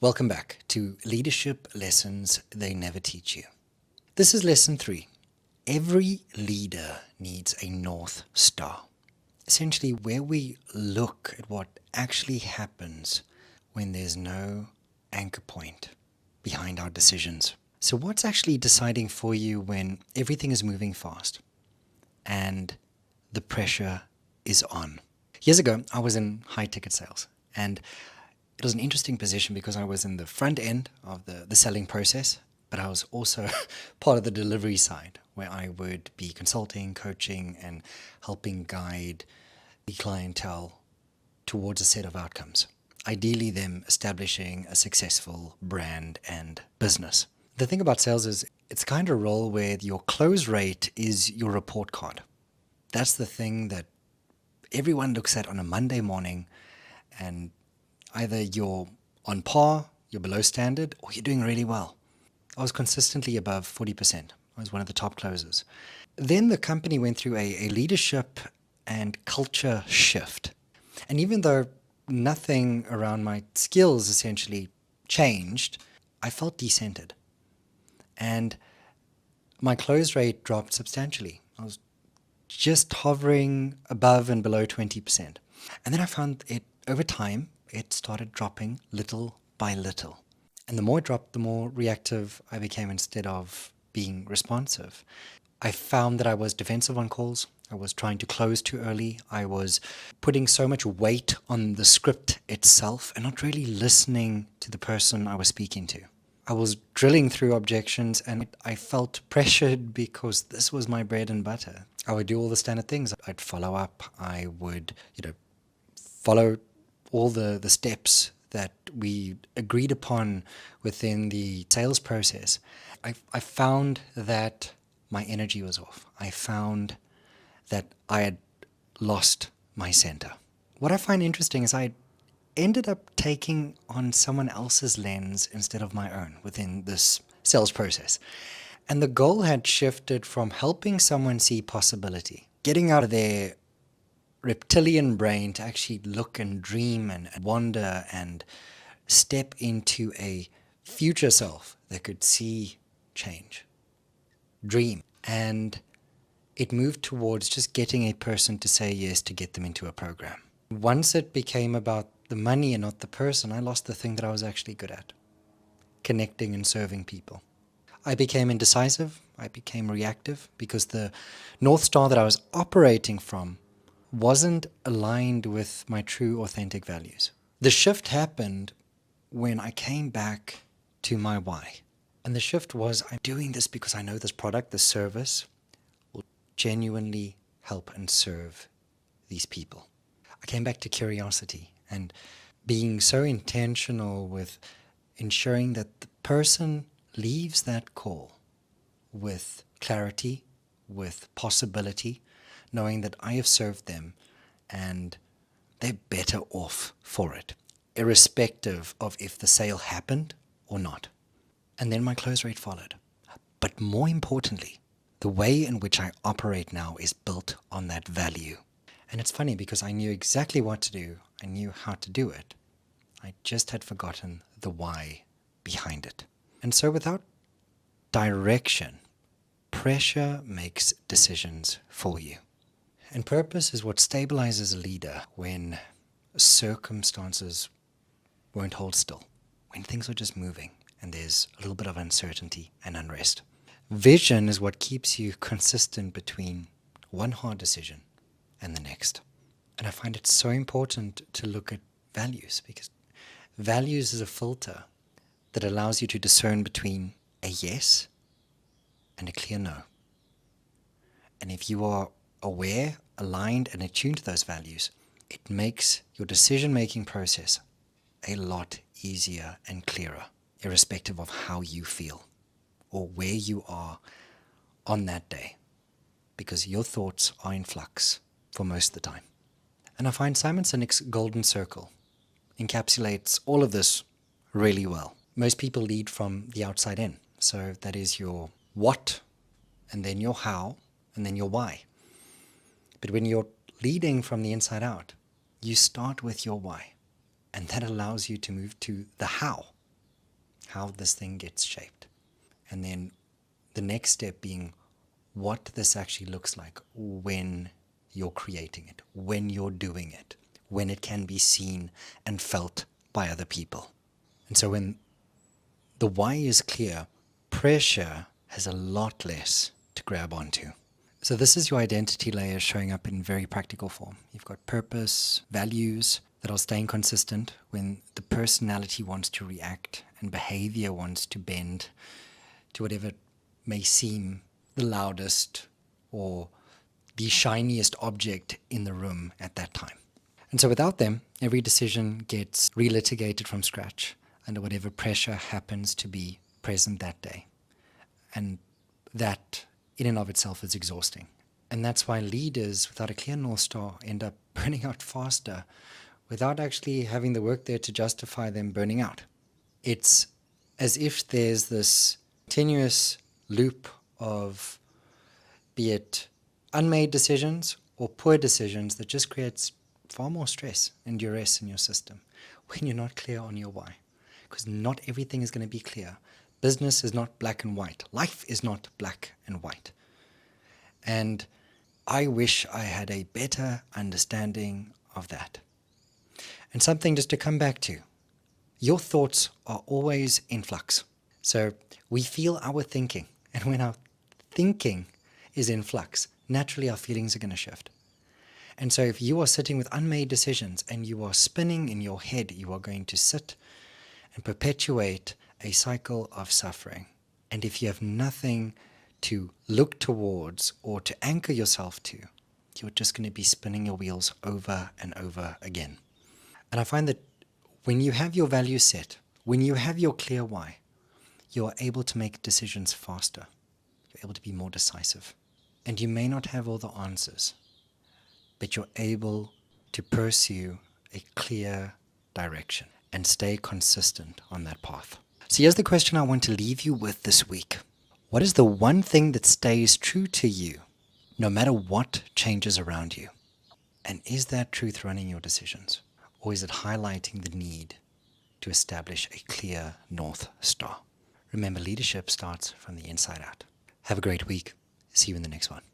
Welcome back to Leadership Lessons They Never Teach You. This is lesson 3. Every leader needs a North Star. Essentially, where we look at what actually happens when there's no anchor point behind our decisions. So what's actually deciding for you when everything is moving fast and the pressure is on? Years ago, I was in high-ticket sales, and it was an interesting position because I was in the front end of the selling process, but I was also part of the delivery side where I would be consulting, coaching, and helping guide the clientele towards a set of outcomes. Ideally, them establishing a successful brand and business. The thing about sales is it's kind of a role where your close rate is your report card. That's the thing that everyone looks at on a Monday morning, and either you're on par, you're below standard, or you're doing really well. I was consistently above 40%. I was one of the top closers. Then the company went through a leadership and culture shift. And even though nothing around my skills essentially changed, I felt decentered. And my close rate dropped substantially. I was just hovering above and below 20%. And then I found it over time, it started dropping little by little. And the more it dropped, the more reactive I became instead of being responsive. I found that I was defensive on calls. I was trying to close too early. I was putting so much weight on the script itself and not really listening to the person I was speaking to. I was drilling through objections, and I felt pressured because this was my bread and butter. I would do all the standard things. I'd follow up. I would, follow all the steps that we agreed upon within the sales process. I found that my energy was off. I found that I had lost my center. What I find interesting is I ended up taking on someone else's lens instead of my own within this sales process. And the goal had shifted from helping someone see possibility, getting out of their reptilian brain to actually look and dream and wander and step into a future self that could see change, dream. And it moved towards just getting a person to say yes to get them into a program. Once it became about the money and not the person, I lost the thing that I was actually good at, connecting and serving people. I became indecisive. I became reactive because the North Star that I was operating from wasn't aligned with my true, authentic values. The shift happened when I came back to my why. And the shift was, I'm doing this because I know this product, this service, will genuinely help and serve these people. I came back to curiosity and being so intentional with ensuring that the person leaves that call with clarity, with possibility, knowing that I have served them and they're better off for it, irrespective of if the sale happened or not. And then my close rate followed. But more importantly, the way in which I operate now is built on that value. And it's funny because I knew exactly what to do. I knew how to do it. I just had forgotten the why behind it. And so without direction, pressure makes decisions for you. And purpose is what stabilizes a leader when circumstances won't hold still, when things are just moving and there's a little bit of uncertainty and unrest. Vision is what keeps you consistent between one hard decision and the next. And I find it so important to look at values, because values is a filter that allows you to discern between a yes and a clear no. And if you are aware, aligned, and attuned to those values, it makes your decision-making process a lot easier and clearer, irrespective of how you feel or where you are on that day, because your thoughts are in flux for most of the time. And I find Simon Sinek's golden circle encapsulates all of this really well. Most people lead from the outside in. So that is your what, and then your how, and then your why. But when you're leading from the inside out, you start with your why. And that allows you to move to the how. how this thing gets shaped. And then the next step being what this actually looks like when you're creating it, when you're doing it, when it can be seen and felt by other people. And so when the why is clear, pressure has a lot less to grab onto. So this is your identity layer showing up in very practical form. You've got purpose, values that are staying consistent when the personality wants to react and behavior wants to bend to whatever may seem the loudest or the shiniest object in the room at that time. And so without them, every decision gets relitigated from scratch under whatever pressure happens to be present that day. And that in and of itself is exhausting. And that's why leaders without a clear North Star end up burning out faster without actually having the work there to justify them burning out. It's as if there's this continuous loop of, be it unmade decisions or poor decisions, that just creates far more stress and duress in your system when you're not clear on your why. Because not everything is going to be clear. Business is not black and white. Life is not black and white. And I wish I had a better understanding of that. And something just to come back to. Your thoughts are always in flux. So we feel our thinking. And when our thinking is in flux, naturally our feelings are going to shift. And so if you are sitting with unmade decisions and you are spinning in your head, you are going to sit and perpetuate a cycle of suffering. And if you have nothing to look towards or to anchor yourself to, you're just going to be spinning your wheels over and over again. And I find that when you have your values set, when you have your clear why, you are able to make decisions faster. You're able to be more decisive. And you may not have all the answers, but you're able to pursue a clear direction and stay consistent on that path. So here's the question I want to leave you with this week. What is the one thing that stays true to you, no matter what changes around you? And is that truth running your decisions? Or is it highlighting the need to establish a clear North Star? Remember, leadership starts from the inside out. Have a great week. See you in the next one.